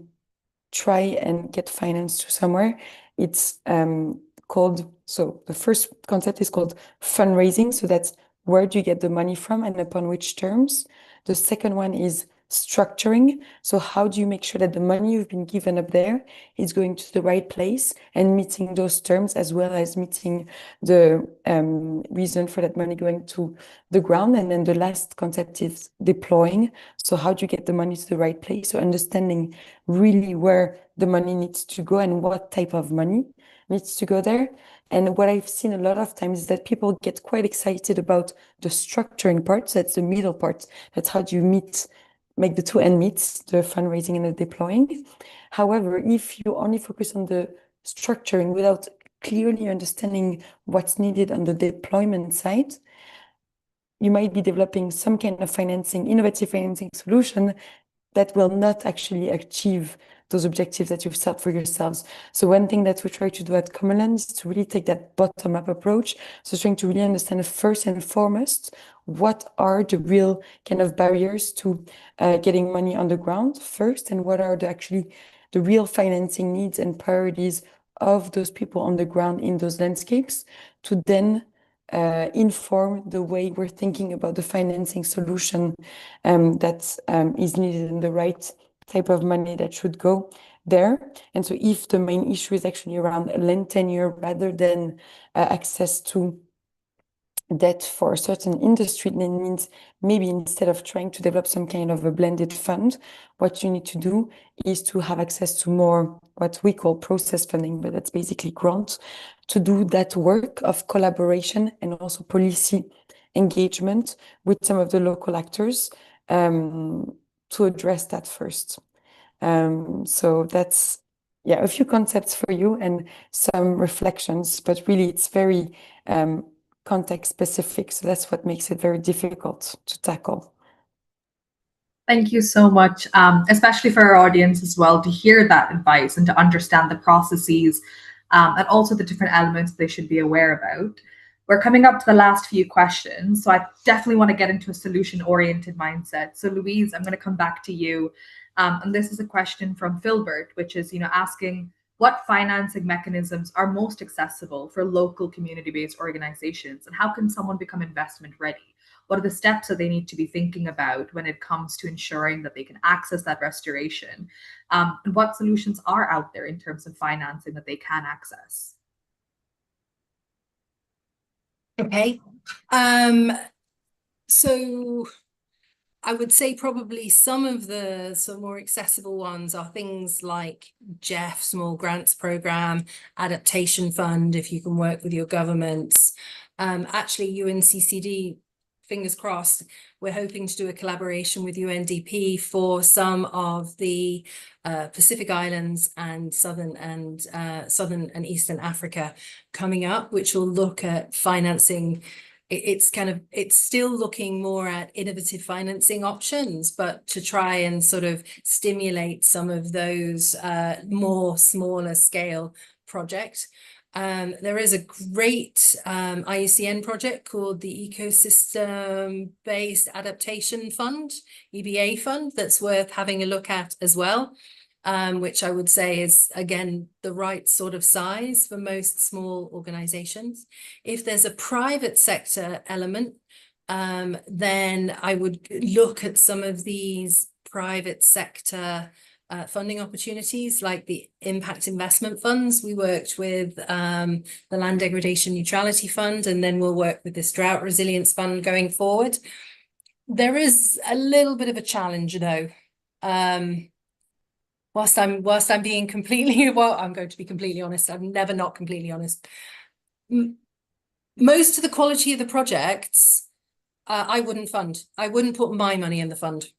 try and get finance to somewhere. It's so the first concept is called fundraising. So that's where do you get the money from and upon which terms. The second one is structuring. So how do you make sure that the money you've been given up there is going to the right place and meeting those terms, as well as meeting the reason for that money going to the ground. And then the last concept is deploying. So how do you get the money to the right place? So understanding really where the money needs to go and what type of money needs to go there. And what I've seen a lot of times is that people get quite excited about the structuring part. So that's the middle part. That's how do you make the two end meet, the fundraising and the deploying. However, if you only focus on the structuring without clearly understanding what's needed on the deployment side, you might be developing some kind of innovative financing solution that will not actually achieve those objectives that you've set for yourselves. So one thing that we try to do at Commonland is to really take that bottom-up approach. So trying to really understand first and foremost, what are the real kind of barriers to getting money on the ground first, and what are actually the real financing needs and priorities of those people on the ground in those landscapes, to then inform the way we're thinking about the financing solution that is needed and the right type of money that should go there. And so if the main issue is actually around land tenure rather than access to debt for a certain industry, then means maybe instead of trying to develop some kind of a blended fund, what you need to do is to have access to more what we call process funding, but that's basically grants, to do that work of collaboration and also policy engagement with some of the local actors to address that first. So that's, yeah, a few concepts for you and some reflections, but really it's very context specific. So that's what makes it very difficult to tackle. Thank you so much, especially for our audience as well, to hear that advice and to understand the processes and also the different elements they should be aware about. We're coming up to the last few questions, so I definitely want to get into a solution-oriented mindset. So Louise, I'm going to come back to you. And this is a question from Philbert, which is, asking what financing mechanisms are most accessible for local community-based organizations, and how can someone become investment ready? What are the steps that they need to be thinking about when it comes to ensuring that they can access that restoration? And what solutions are out there in terms of financing that they can access? Okay. So I would say probably some more accessible ones are things like GEF, Small Grants Program, Adaptation Fund, if you can work with your governments. Actually, UNCCD, fingers crossed, we're hoping to do a collaboration with UNDP for some of the Pacific Islands and Southern and Eastern Africa coming up, which will look at financing. It's still looking more at innovative financing options, but to try and sort of stimulate some of those more smaller scale projects. There is a great IUCN project called the Ecosystem Based Adaptation Fund, EBA fund, that's worth having a look at as well. Which I would say is, again, the right sort of size for most small organizations. If there's a private sector element, then I would look at some of these private sector funding opportunities, like the impact investment funds. We worked with the Land Degradation Neutrality Fund, and then we'll work with this Drought Resilience Fund going forward. There is a little bit of a challenge, though. Whilst I'm being completely, well, I'm going to be completely honest. I'm never not completely honest. Most of the quality of the projects, I wouldn't fund. I wouldn't put my money in the fund.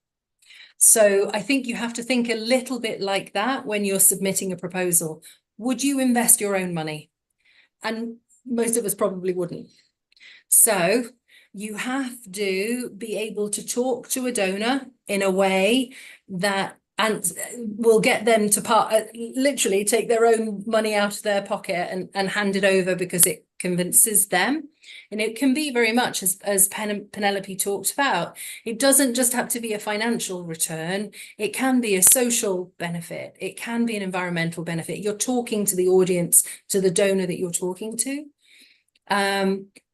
So I think you have to think a little bit like that when you're submitting a proposal. Would you invest your own money? And most of us probably wouldn't. So you have to be able to talk to a donor in a way that will get them to literally take their own money out of their pocket and hand it over because it convinces them. And it can be very much, as Penelope talked about, it doesn't just have to be a financial return. It can be a social benefit. It can be an environmental benefit. You're talking to the audience, to the donor that you're talking to.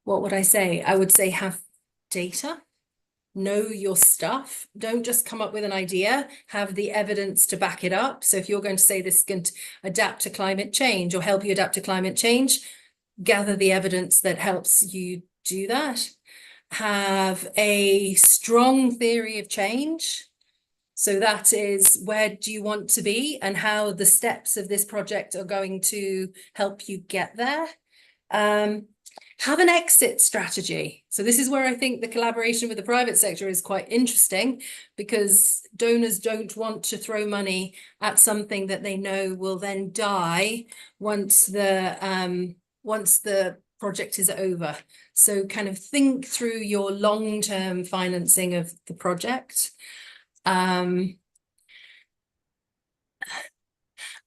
What would I say? I would say have data. Know your stuff. Don't just come up with an idea, have the evidence to back it up. So if you're going to say this is going to adapt to climate change or help you adapt to climate change, gather the evidence that helps you do that. Have a strong theory of change. So that is, where do you want to be and how the steps of this project are going to help you get there. Have an exit strategy. So this is where I think the collaboration with the private sector is quite interesting, because donors don't want to throw money at something that they know will then die once the project is over. So kind of think through your long-term financing of the project.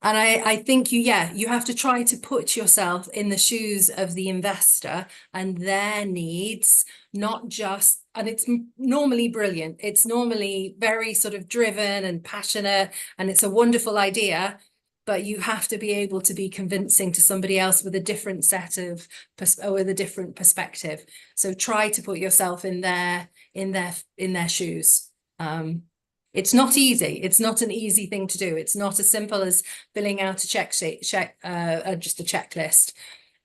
And I think you have to try to put yourself in the shoes of the investor and their needs, not just, and it's normally brilliant. It's normally very sort of driven and passionate, and it's a wonderful idea, but you have to be able to be convincing to somebody else with a different set of, or with a different perspective. So try to put yourself in their shoes. It's not easy. It's not an easy thing to do. It's not as simple as filling out a just a checklist.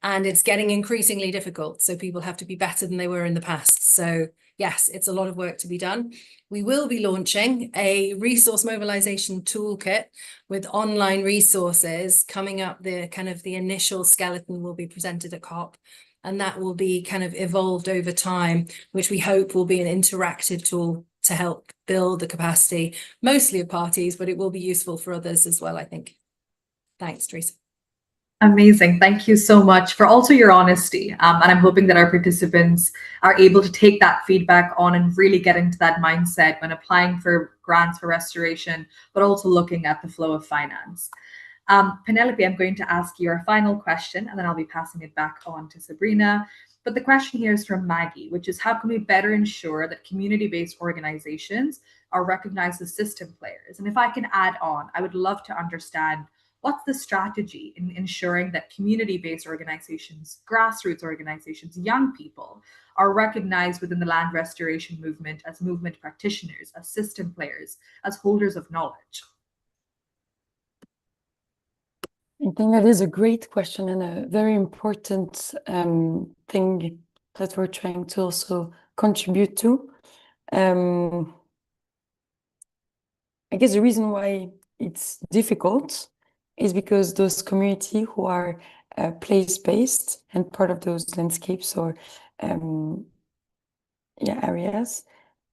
And it's getting increasingly difficult. So people have to be better than they were in the past. So yes, it's a lot of work to be done. We will be launching a resource mobilization toolkit with online resources coming up. The kind of the initial skeleton will be presented at COP. And that will be kind of evolved over time, which we hope will be an interactive tool to help build the capacity, mostly of parties, but it will be useful for others as well, I think. Thanks, Teresa. Amazing. Thank you so much for also your honesty. And I'm hoping that our participants are able to take that feedback on and really get into that mindset when applying for grants for restoration, but also looking at the flow of finance. Penelope, I'm going to ask you our final question, and then I'll be passing it back on to Sabrina. But the question here is from Maggie, which is, how can we better ensure that community-based organizations are recognized as system players? And if I can add on, I would love to understand, what's the strategy in ensuring that community-based organizations, grassroots organizations, young people are recognized within the land restoration movement as movement practitioners, as system players, as holders of knowledge? I think that is a great question and a very important thing that we're trying to also contribute to. I guess the reason why it's difficult is because those community who are place-based and part of those landscapes or areas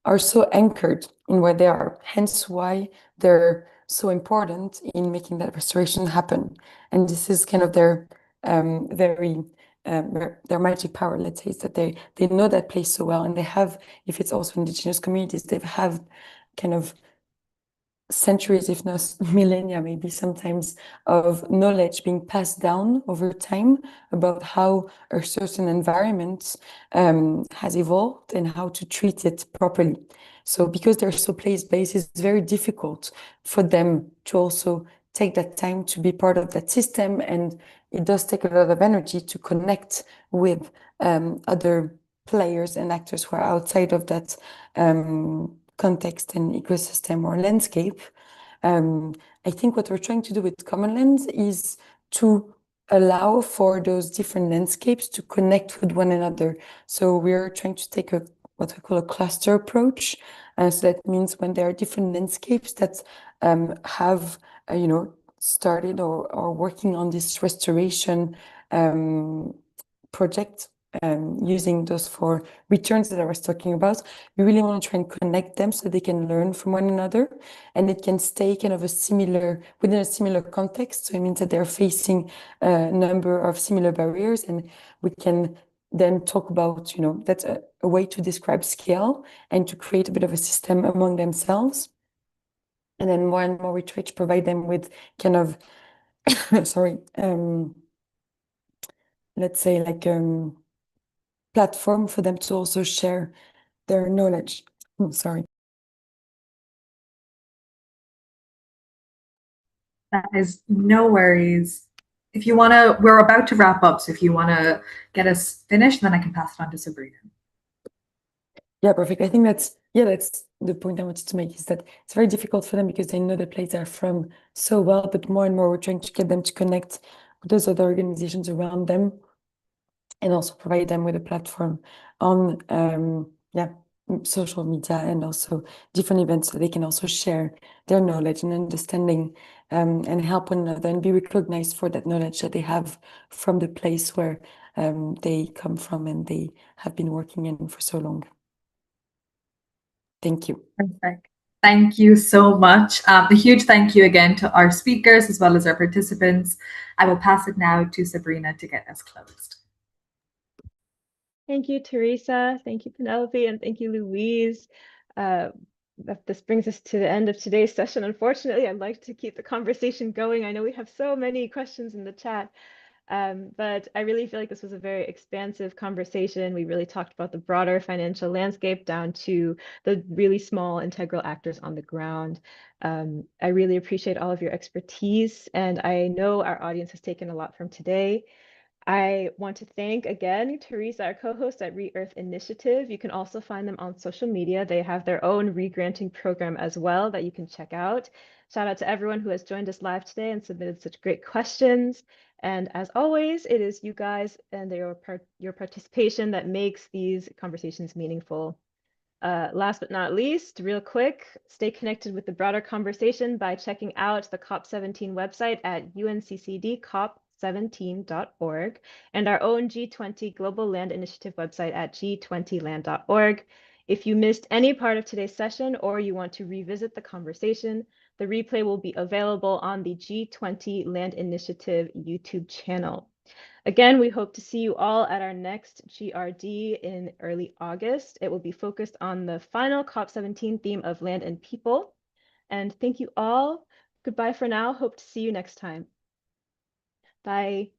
are so anchored in where they are, hence why they're so important in making that restoration happen. And this is kind of their their magic power, let's say, is that they know that place so well, and they have, if it's also indigenous communities, they have kind of centuries, if not millennia, maybe sometimes, of knowledge being passed down over time about how a certain environment has evolved and how to treat it properly. So because they're so place-based, it's very difficult for them to also take that time to be part of that system. And it does take a lot of energy to connect with other players and actors who are outside of that context and ecosystem or landscape. I think what we're trying to do with Commonland is to allow for those different landscapes to connect with one another. So we're trying to take what we call a cluster approach. So that means when there are different landscapes that have, started or working on this restoration project, using those 4 returns that I was talking about, we really want to try and connect them so they can learn from one another, and it can stay kind of within a similar context. So it means that they're facing a number of similar barriers, and we can then talk about, that's a way to describe scale and to create a bit of a system among themselves. And then more and more we try to provide them with kind of, sorry, let's say like platform for them to also share their knowledge. Sorry. That is no worries. If you want to, we're about to wrap up. So if you want to get us finished, then I can pass it on to Sabrina. Yeah, perfect. I think that's the point I wanted to make, is that it's very difficult for them because they know the place they're from so well, but more and more we're trying to get them to connect with those other organizations around them and also provide them with a platform on social media and also different events so they can also share their knowledge and understanding and help one another and be recognized for that knowledge that they have from the place where they come from and they have been working in for so long. Thank you. Perfect. Thank you so much. A huge thank you again to our speakers as well as our participants. I will pass it now to Sabrina to get us closed. Thank you, Teresa. Thank you, Penelope, and thank you, Louise. this brings us to the end of today's session. Unfortunately, I'd like to keep the conversation going. I know we have so many questions in the chat, but I really feel like this was a very expansive conversation. We really talked about the broader financial landscape down to the really small integral actors on the ground. I really appreciate all of your expertise, and I know our audience has taken a lot from today. I want to thank again Teresa, our co-host at Re-Earth Initiative. You can also find them on social media. They have their own re-granting program as well that you can check out. Shout out to everyone who has joined us live today and submitted such great questions. And as always, it is you guys and your participation that makes these conversations meaningful. Last but not least, real quick, stay connected with the broader conversation by checking out the COP17 website at UNCCD-COP17.org and our own G20 Global Land Initiative website at g20land.org. If you missed any part of today's session or you want to revisit the conversation, the replay will be available on the G20 Land Initiative YouTube channel. Again, we hope to see you all at our next GRD in early August. It will be focused on the final COP17 theme of land and people. And thank you all. Goodbye for now. Hope to see you next time. Bye.